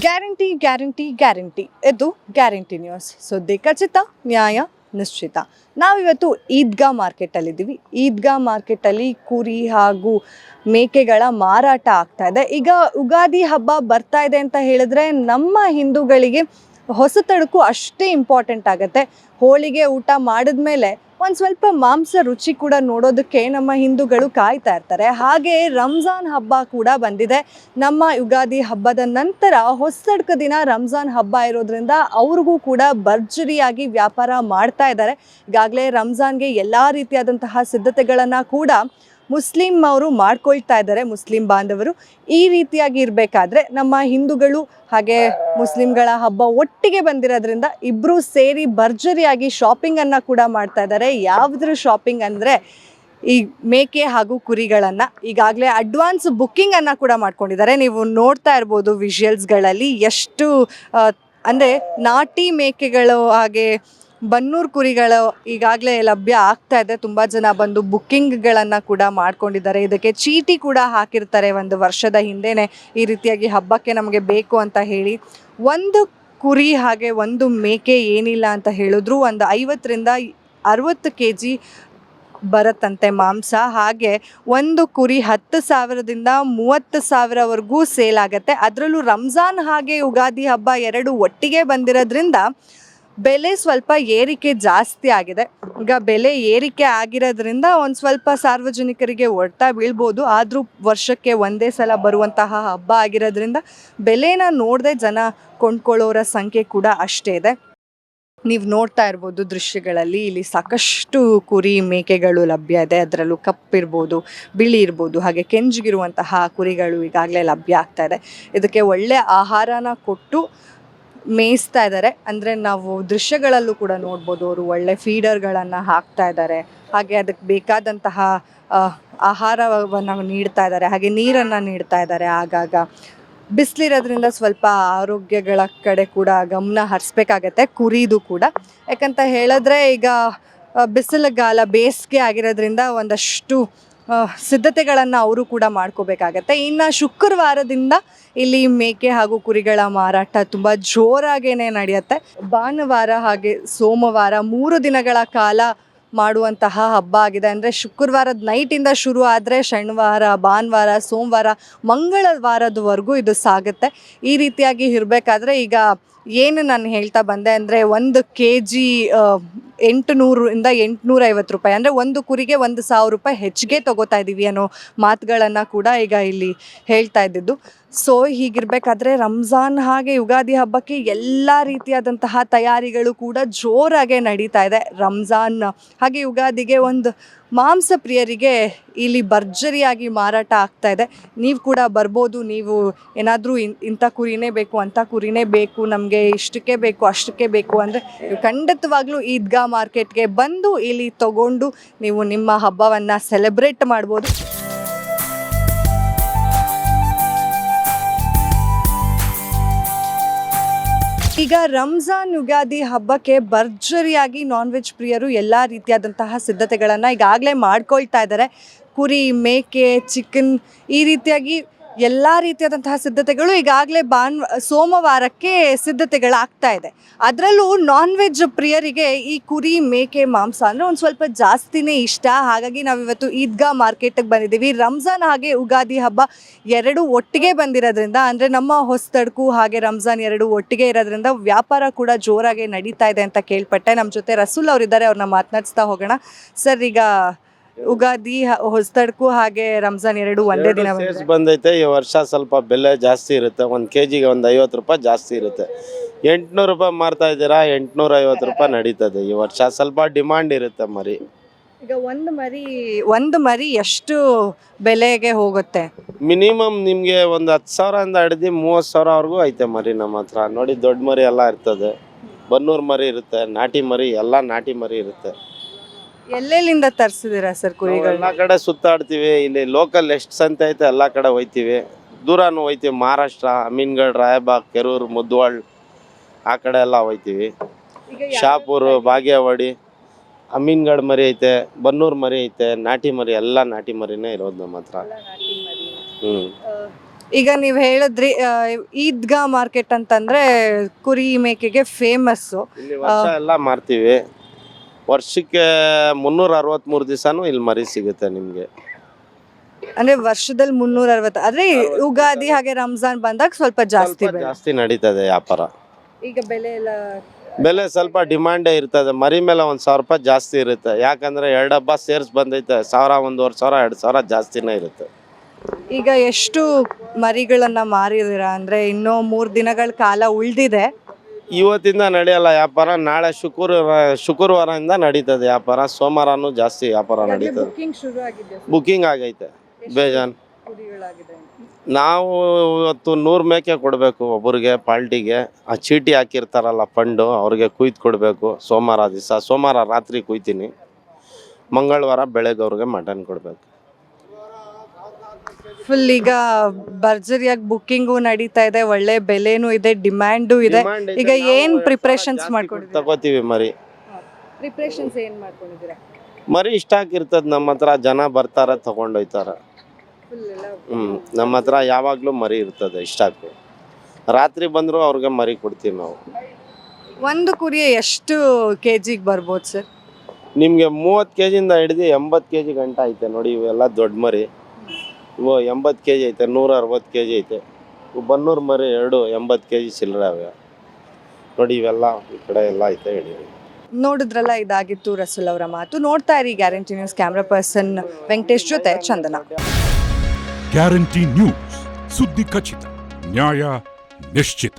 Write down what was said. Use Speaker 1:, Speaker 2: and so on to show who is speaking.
Speaker 1: Guarantee guarantee guarantee ಇದು guarantee news. ಸುದ್ದಿ ಖಚಿತ, ನ್ಯಾಯ ನಿಶ್ಚಿತ. ನಾವಿವತ್ತು ಈದ್ಗಾ ಮಾರ್ಕೆಟಲ್ಲಿದ್ದೀವಿ. ಈದ್ಗಾ ಮಾರ್ಕೆಟಲ್ಲಿ ಕುರಿ ಹಾಗೂ ಮೇಕೆಗಳ ಮಾರಾಟ ಆಗ್ತಾ ಇದೆ. ಈಗ ಯುಗಾದಿ ಹಬ್ಬ ಬರ್ತಾ ಇದೆ ಅಂತ ಹೇಳಿದ್ರೆ ನಮ್ಮ ಹಿಂದೂಗಳಿಗೆ ಹೊಸತಡಕು ಅಷ್ಟೇ ಇಂಪಾರ್ಟೆಂಟ್ ಆಗುತ್ತೆ. ಹೋಳಿಗೆ ಊಟ ಮಾಡಿದ್ಮೇಲೆ ಒಂದು ಸ್ವಲ್ಪ ಮಾಂಸ ರುಚಿ ಕೂಡ ನೋಡೋದಕ್ಕೆ ನಮ್ಮ ಹಿಂದೂಗಳು ಕಾಯ್ತಾ ಇರ್ತಾರೆ. ಹಾಗೆ ರಂಜಾನ್ ಹಬ್ಬ ಕೂಡ ಬಂದಿದೆ. ನಮ್ಮ ಯುಗಾದಿ ಹಬ್ಬದ ನಂತರ ಹೊಸತಡ್ಕ ದಿನ ರಂಜಾನ್ ಹಬ್ಬ ಇರೋದ್ರಿಂದ ಅವ್ರಿಗೂ ಕೂಡ ಭರ್ಜರಿಯಾಗಿ ವ್ಯಾಪಾರ ಮಾಡ್ತಾ ಇದ್ದಾರೆ. ಈಗಾಗಲೇ ರಂಜಾನ್ಗೆ ಎಲ್ಲ ರೀತಿಯಾದಂತಹ ಸಿದ್ಧತೆಗಳನ್ನು ಕೂಡ ಮುಸ್ಲಿಂ ಅವರು ಮಾಡ್ಕೊಳ್ತಾ ಇದ್ದಾರೆ. ಮುಸ್ಲಿಂ ಬಾಂಧವರು ಈ ರೀತಿಯಾಗಿ ಇರಬೇಕಾದ್ರೆ ನಮ್ಮ ಹಿಂದೂಗಳು ಹಾಗೆ ಮುಸ್ಲಿಂಗಳ ಹಬ್ಬ ಒಟ್ಟಿಗೆ ಬಂದಿರೋದ್ರಿಂದ ಇಬ್ಬರು ಸೇರಿ ಭರ್ಜರಿಯಾಗಿ ಶಾಪಿಂಗನ್ನು ಕೂಡ ಮಾಡ್ತಾ ಇದ್ದಾರೆ. ಯಾವುದ್ರ ಶಾಪಿಂಗ್ ಅಂದರೆ ಈ ಮೇಕೆ ಹಾಗೂ ಕುರಿಗಳನ್ನು ಈಗಾಗಲೇ ಅಡ್ವಾನ್ಸ್ ಬುಕ್ಕಿಂಗನ್ನು ಕೂಡ ಮಾಡ್ಕೊಂಡಿದ್ದಾರೆ. ನೀವು ನೋಡ್ತಾ ಇರ್ಬೋದು ವಿಜುವಲ್ಸ್ಗಳಲ್ಲಿ ಎಷ್ಟು ಅಂದರೆ ನಾಟಿ ಮೇಕೆಗಳು ಹಾಗೆ ಬನ್ನೂರು ಕುರಿಗಳು ಈಗಾಗಲೇ ಲಭ್ಯ ಆಗ್ತಾ ಇದೆ. ತುಂಬ ಜನ ಬಂದು ಬುಕ್ಕಿಂಗ್ಗಳನ್ನು ಕೂಡ ಮಾಡ್ಕೊಂಡಿದ್ದಾರೆ. ಇದಕ್ಕೆ ಚೀಟಿ ಕೂಡ ಹಾಕಿರ್ತಾರೆ ಒಂದು ವರ್ಷದ ಹಿಂದೆಯೇ, ಈ ರೀತಿಯಾಗಿ ಹಬ್ಬಕ್ಕೆ ನಮಗೆ ಬೇಕು ಅಂತ ಹೇಳಿ. ಒಂದು ಕುರಿ ಹಾಗೆ ಒಂದು ಮೇಕೆ ಏನಿಲ್ಲ ಅಂತ ಹೇಳಿದ್ರು ಒಂದು 50ರಿಂದ 60 kg ಬರುತ್ತಂತೆ ಮಾಂಸ. ಹಾಗೆ ಒಂದು ಕುರಿ 10,000ದಿಂದ 30,000ವರೆಗೂ ಸೇಲ್ ಆಗುತ್ತೆ. ಅದರಲ್ಲೂ ರಂಜಾನ್ ಹಾಗೆ ಯುಗಾದಿ ಹಬ್ಬ ಎರಡು ಒಟ್ಟಿಗೆ ಬಂದಿರೋದ್ರಿಂದ ಬೆಲೆ ಸ್ವಲ್ಪ ಏರಿಕೆ ಜಾಸ್ತಿ ಆಗಿದೆ. ಈಗ ಬೆಲೆ ಏರಿಕೆ ಆಗಿರೋದ್ರಿಂದ ಒಂದು ಸ್ವಲ್ಪ ಸಾರ್ವಜನಿಕರಿಗೆ ಹೊಡೆತ ಬೀಳ್ಬೋದು. ಆದರೂ ವರ್ಷಕ್ಕೆ ಒಂದೇ ಸಲ ಬರುವಂತಹ ಹಬ್ಬ ಆಗಿರೋದ್ರಿಂದ ಬೆಲೆನ ನೋಡದೆ ಜನ ಕೊಂಡ್ಕೊಳ್ಳೋರ ಸಂಖ್ಯೆ ಕೂಡ ಅಷ್ಟೇ ಇದೆ. ನೀವು ನೋಡ್ತಾ ಇರ್ಬೋದು ದೃಶ್ಯಗಳಲ್ಲಿ ಇಲ್ಲಿ ಸಾಕಷ್ಟು ಕುರಿ ಮೇಕೆಗಳು ಲಭ್ಯ ಇದೆ. ಅದರಲ್ಲೂ ಕಪ್ಪಿರ್ಬೋದು, ಬಿಳಿ ಇರ್ಬೋದು, ಹಾಗೆ ಕೆಂಜಿಗಿರುವಂತಹ ಕುರಿಗಳು ಈಗಾಗಲೇ ಲಭ್ಯ ಆಗ್ತಾ ಇದೆ. ಇದಕ್ಕೆ ಒಳ್ಳೆ ಆಹಾರನ ಕೊಟ್ಟು ಮೇಯಿಸ್ತಾ ಇದ್ದಾರೆ. ಅಂದರೆ ನಾವು ದೃಶ್ಯಗಳಲ್ಲೂ ಕೂಡ ನೋಡ್ಬೋದು ಅವರು ಒಳ್ಳೆ ಫೀಡರ್ಗಳನ್ನು ಹಾಕ್ತಾ ಇದ್ದಾರೆ. ಹಾಗೆ ಅದಕ್ಕೆ ಬೇಕಾದಂತಹ ಆಹಾರವನ್ನು ನೀಡ್ತಾ ಇದ್ದಾರೆ, ಹಾಗೆ ನೀರನ್ನು ನೀಡ್ತಾ ಇದ್ದಾರೆ. ಆಗಾಗ ಬಿಸಿಲಿರೋದ್ರಿಂದ ಸ್ವಲ್ಪ ಆರೋಗ್ಯಗಳ ಕಡೆ ಕೂಡ ಗಮನ ಹರಿಸ್ಬೇಕಾಗತ್ತೆ ಕುರಿದು ಕೂಡ. ಯಾಕಂತ ಹೇಳಿದ್ರೆ ಈಗ ಬಿಸಿಲುಗಾಲ ಬೇಸಿಗೆ ಆಗಿರೋದ್ರಿಂದ ಒಂದಷ್ಟು ಸಿದ್ಧತೆಗಳನ್ನು ಅವರು ಕೂಡ ಮಾಡ್ಕೋಬೇಕಾಗತ್ತೆ. ಇನ್ನು ಶುಕ್ರವಾರದಿಂದ ಇಲ್ಲಿ ಮೇಕೆ ಹಾಗೂ ಕುರಿಗಳ ಮಾರಾಟ ತುಂಬ ಜೋರಾಗೇ ನಡೆಯುತ್ತೆ. ಭಾನುವಾರ ಹಾಗೆ ಸೋಮವಾರ 3 ದಿನಗಳ ಕಾಲ ಮಾಡುವಂತಹ ಹಬ್ಬ ಆಗಿದೆ. ಅಂದರೆ ಶುಕ್ರವಾರದ ನೈಟಿಂದ ಶುರು ಆದರೆ ಶನಿವಾರ, ಭಾನುವಾರ, ಸೋಮವಾರ, ಮಂಗಳವಾರದವರೆಗೂ ಇದು ಸಾಗುತ್ತೆ. ಈ ರೀತಿಯಾಗಿ ಇರಬೇಕಾದ್ರೆ ಈಗ ಏನು ನಾನು ಹೇಳ್ತಾ ಬಂದೆ ಅಂದರೆ 1 kg 800ರಿಂದ 850 ರೂಪಾಯಿ, ಅಂದರೆ ಒಂದು ಕುರಿಗೆ 1,000 ರೂಪಾಯಿ ಹೆಚ್ಚಿಗೆ ತೊಗೋತಾ ಇದ್ದೀವಿ ಅನ್ನೋ ಮಾತುಗಳನ್ನು ಕೂಡ ಈಗ ಇಲ್ಲಿ ಹೇಳ್ತಾ ಇದ್ದಿದ್ದು. ಸೊ ಹೀಗಿರಬೇಕಾದ್ರೆ ರಂಜಾನ್ ಹಾಗೆ ಯುಗಾದಿ ಹಬ್ಬಕ್ಕೆ ಎಲ್ಲ ರೀತಿಯಾದಂತಹ ತಯಾರಿಗಳು ಕೂಡ ಜೋರಾಗೆ ನಡೀತಾ ಇದೆ. ರಂಜಾನ್ ಹಾಗೆ ಯುಗಾದಿಗೆ ಒಂದು ಮಾಂಸ ಪ್ರಿಯರಿಗೆ ಇಲ್ಲಿ ಭರ್ಜರಿಯಾಗಿ ಮಾರಾಟ ಆಗ್ತಾ ಇದೆ. ನೀವು ಕೂಡ ಬರ್ಬೋದು. ನೀವು ಏನಾದರೂ ಇಂಥ ಕುರಿನೇ ಬೇಕು, ಅಂಥ ಕುರಿನೇ ಬೇಕು, ನಮಗೆ ಇಷ್ಟಕ್ಕೆ ಬೇಕು ಅಷ್ಟಕ್ಕೆ ಬೇಕು ಅಂದರೆ ಖಂಡಿತವಾಗ್ಲೂ ಈದ್ಗಾ ಮಾರ್ಕೆಟ್ಗೆ ಬಂದು ಇಲ್ಲಿ ತಗೊಂಡು ನೀವು ನಿಮ್ಮ ಹಬ್ಬವನ್ನು ಸೆಲೆಬ್ರೇಟ್ ಮಾಡ್ಬೋದು. ಈಗ ರಂಜಾನ್ ಯುಗಾದಿ ಹಬ್ಬಕ್ಕೆ ಭರ್ಜರಿಯಾಗಿ ನಾನ್ ವೆಜ್ ಪ್ರಿಯರು ಎಲ್ಲ ರೀತಿಯಾದಂತಹ ಸಿದ್ಧತೆಗಳನ್ನು ಈಗಾಗಲೇ ಮಾಡ್ಕೊಳ್ತಾ ಇದ್ದಾರೆ. ಕುರಿ, ಮೇಕೆ, ಚಿಕನ್ ಈ ರೀತಿಯಾಗಿ ಎಲ್ಲ ರೀತಿಯಾದಂತಹ ಸಿದ್ಧತೆಗಳು ಈಗಾಗಲೇ ಸೋಮವಾರಕ್ಕೆ ಸಿದ್ಧತೆಗಳಾಗ್ತಾ ಇದೆ. ಅದರಲ್ಲೂ ನಾನ್ ವೆಜ್ ಪ್ರಿಯರಿಗೆ ಈ ಕುರಿ, ಮೇಕೆ ಮಾಂಸ ಅಂದರೆ ಒಂದು ಸ್ವಲ್ಪ ಜಾಸ್ತಿನೇ ಇಷ್ಟ. ಹಾಗಾಗಿ ನಾವಿವತ್ತು ಈದ್ಗಾ ಮಾರ್ಕೆಟಿಗೆ ಬಂದಿದ್ದೀವಿ. ರಂಜಾನ್ ಹಾಗೆ ಯುಗಾದಿ ಹಬ್ಬ ಎರಡು ಒಟ್ಟಿಗೆ ಬಂದಿರೋದ್ರಿಂದ, ಅಂದರೆ ನಮ್ಮ ಹೊಸತಡ್ಕು ಹಾಗೆ ರಂಜಾನ್ ಎರಡು ಒಟ್ಟಿಗೆ ಇರೋದ್ರಿಂದ ವ್ಯಾಪಾರ ಕೂಡ ಜೋರಾಗಿ ನಡೀತಾ ಇದೆ ಅಂತ ಕೇಳ್ಪಟ್ಟೆ. ನಮ್ಮ ಜೊತೆ ರಸೂಲ್ ಅವರಿದ್ದಾರೆ, ಅವ್ರನ್ನ ಮಾತನಾಡಿಸ್ತಾ ಹೋಗೋಣ. ಸರ್, ಈಗ ಯುಗಾದಿ, ಹೊಸತಡ್ಕು ಹಾಗೆ ರಂಜಾನ್ ಎರಡು ಒಂದೇ ದಿನ
Speaker 2: ಬಂದೈತೆ. ಈ ವರ್ಷ ಸ್ವಲ್ಪ ಬೆಲೆ ಜಾಸ್ತಿ ಇರುತ್ತೆ. 1 kgಗೆ ಒಂದು 50 ರೂಪಾಯಿ ಜಾಸ್ತಿ ಇರುತ್ತೆ. 800 ರೂಪಾಯಿ ಮಾರ್ತಾ ಇದ್ದೀರಾ, 850 ರೂಪಾಯಿ ನಡೀತದೆ. ಈ ವರ್ಷ ಸ್ವಲ್ಪ ಡಿಮಾಂಡ್ ಇರುತ್ತೆ ಮರಿ.
Speaker 1: ಈಗ ಒಂದು ಮರಿ ಎಷ್ಟು ಬೆಲೆಗೆ ಹೋಗುತ್ತೆ?
Speaker 2: ಮಿನಿಮಮ್ ನಿಮಗೆ ಒಂದು 10,000ಇಂದ ಹಿಡಿದು 30,000ವರೆಗೂ ಐತೆ ಮರಿ ನಮ್ಮ ಹತ್ರ. ನೋಡಿ, ದೊಡ್ಡ ಮರಿ ಎಲ್ಲ ಇರ್ತದೆ, ಬನ್ನೂರು ಮರಿ ಇರುತ್ತೆ, ನಾಟಿ ಮರಿ ಎಲ್ಲ ನಾಟಿ ಮರಿ ಇರುತ್ತೆ.
Speaker 1: ಎಲ್ಲೆಲ್ಲಿಂದ ತರಿಸಿದ್ದೀರಾ ಸರ್ ಕುರಿಗಳು?
Speaker 2: ಎಲ್ಲ ಕಡೆ ಸುತ್ತಾಡ್ತೀವಿ. ಇಲ್ಲಿ ಲೋಕಲ್ ಎಷ್ಟು ಸಂತೆ ಐತೆ ಎಲ್ಲ ಕಡೆ ಹೋಯ್ತೀವಿ. ದೂರನೂ ಹೋಯ್ತೀವಿ. ಮಹಾರಾಷ್ಟ್ರ, ಅಮೀನ್ಗಢ, ರಾಯಬಾಗ್, ಕೆರೂರು, ಮುದ್ವಾಳ್ ಆ ಕಡೆ ಎಲ್ಲ ಹೋಯ್ತೀವಿ. ಶಾಪೂರು, ಬಾಗೇವಾಡಿ, ಅಮೀನ್ಗಢ ಮರಿ ಐತೆ, ಬನ್ನೂರು ಮರಿ ಐತೆ, ನಾಟಿ ಮರಿ ಎಲ್ಲ ನಾಟಿ ಮರಿನೇ ಇರೋದು ನಮ್ಮ ಹತ್ರ.
Speaker 1: ಈಗ ನೀವು ಹೇಳಿದ್ರಿ ಈದ್ಗಾ ಮಾರ್ಕೆಟ್ ಅಂತಂದ್ರೆ ಕುರಿ ಮೇಕೆಗೆ ಫೇಮಸ್ಸು.
Speaker 2: ಇಲ್ಲಿ ವರ್ಷ ಎಲ್ಲ ಮಾರ್ತೀವಿ. ವರ್ಷಕ್ಕೆ 363 ದಿವಸನೂ ಇಲ್ಲಿ ಮರಿ ಸಿಗುತ್ತೆ ನಿಮಗೆ.
Speaker 1: ಅಂದ್ರೆ ವರ್ಷದಲ್ಲಿ 360, ಆದ್ರೆ ಯುಗಾದಿ ಹಾಗೆ ರಂಜಾನ್ ಬಂದಾಗ ಸ್ವಲ್ಪ ಜಾಸ್ತಿ ಬೆಲೆ.
Speaker 2: ಜಾಸ್ತಿ ನಡೀತದೆ ವ್ಯಾಪಾರ.
Speaker 1: ಈಗ ಬೆಲೆ ಎಲ್ಲ
Speaker 2: ಬೆಲೆ ಸ್ವಲ್ಪ ಡಿಮಾಂಡೇ ಇರ್ತದೆ. ಮರಿ ಮೇಲೆ 1,000 ರೂಪಾಯಿ ಜಾಸ್ತಿ ಇರುತ್ತೆ. ಯಾಕಂದ್ರೆ 2 ಹಬ್ಬ ಸೇರ್ಸ್ ಬಂದೈತೆ, 1000, 1,500, 2,000 ಜಾಸ್ತಿನೇ ಇರುತ್ತೆ.
Speaker 1: ಈಗ ಎಷ್ಟು ಮರಿಗಳನ್ನ ಮಾರಿದಿರಾ? ಅಂದ್ರೆ ಇನ್ನೂ 3 ದಿನಗಳ ಕಾಲ ಉಳ್ದಿದೆ.
Speaker 2: ಇವತ್ತಿಂದ ನಡೆಯಲ್ಲ ವ್ಯಾಪಾರ, ನಾಳೆ ಶುಕ್ರವಾರದಿಂದ ನಡೀತದೆ ವ್ಯಾಪಾರ. ಸೋಮವಾರನೂ ಜಾಸ್ತಿ ವ್ಯಾಪಾರ ನಡೀತದೆ.
Speaker 1: ಬುಕಿಂಗ್ ಶುರು ಆಗಿದೆ,
Speaker 2: ಬುಕಿಂಗ್ ಆಗೈತೆ ಬೇಜಾನ್.
Speaker 1: ಕುರಿಗಳಾಗಿದೆ.
Speaker 2: ನಾವು ಇವತ್ತು 100 ಮೇಕೆ ಕೊಡಬೇಕು ಒಬ್ಬರಿಗೆ ಪಾಲ್ಟಿಗೆ. ಆ ಚೀಟಿ ಹಾಕಿರ್ತಾರಲ್ಲ ಫಂಡು, ಅವ್ರಿಗೆ ಕುಯ್ದು ಕೊಡಬೇಕು. ಸೋಮವಾರ ದಿವಸ, ಸೋಮವಾರ ರಾತ್ರಿ ಕುಯ್ತೀನಿ, ಮಂಗಳವಾರ ಬೆಳಗ್ಗೆ ಅವ್ರಿಗೆ ಮಟನ್ ಕೊಡಬೇಕು.
Speaker 1: ಫುಲ್ ಈಗ ಭರ್ಜರಿಯಾಗಿ ಬುಕ್ಕಿಂಗು ನಡೀತಾ ಇದೆ, ಒಳ್ಳೆ ಬೆಲೆನೂ ಇದೆ, ಡಿಮ್ಯಾಂಡು ಇದೆ. ಈಗ ಏನ್ ಪ್ರಿಪ್ರೇಷನ್ಸ್ ಮಾಡ್ಕೊಂಡಿದ್ದೀರಾ?
Speaker 2: ತಗೋತೀವಿ ಮರಿ.
Speaker 1: ಪ್ರಿಪ್ರೇಷನ್ಸ್ ಏನ್ ಮಾಡ್ಕೊಂಡಿದ್ದೀರಾ?
Speaker 2: ಮರಿ ಇಷ್ಟ ಆಗಿರ್ತದೆ ನಮ್ಮ ಹತ್ರ, ಜನ ಬರ್ತಾರೆ ತಗೊಂಡೋಯ್ತಾರೆ. ನಮ್ಮ ಹತ್ರ ಯಾವಾಗಲೂ ಮರಿ ಇರ್ತದೆ ಇಷ್ಟಾಕು. ರಾತ್ರಿ ಬಂದರೂ ಅವ್ರಿಗೆ ಮರಿ ಕೊಡ್ತೀವಿ ನಾವು.
Speaker 1: ಒಂದು ಕುರಿ ಎಷ್ಟು ಕೆಜಿಗೆ ಬರ್ಬೋದು ಸರ್?
Speaker 2: ನಿಮಗೆ 30 ಕೆಜಿಯಿಂದ ಹಿಡಿದು 80 ಕೆಜಿ ಗಂಟ ಐತೆ ನೋಡಿ. ಇವೆಲ್ಲ ದೊಡ್ಡ ಮರಿ. ಇವು 80 ಕೆಜಿ ಐತೆ, 160 ಕೆಜಿ ಐತೆ. ಇವು ಬನ್ನೂರು ಮರಿ 2 80 ಕೆಜಿ ಚಿಲ್ಲರೆ ಅವೆ ನೋಡಿ. ಇವೆಲ್ಲ ಈ ಕಡೆ ಎಲ್ಲ ಐತೆ ಹಿಡೀರಿ.
Speaker 1: ನೋಡಿದ್ರಲ್ಲ, ಇದಾಗಿತ್ತು ರಸೂಲ್ ಅವರ ಮಾತು. ನೋಡ್ತಾ ಇರಿ guarantee news. Camera person Venkatesh ಜೊತೆ ಚಂದನ.
Speaker 3: ಗ್ಯಾರಂಟಿ ನ್ಯೂಸ್, ಸುದ್ದಿ ಖಚಿತ, ನ್ಯಾಯ ನಿಶ್ಚಿತ.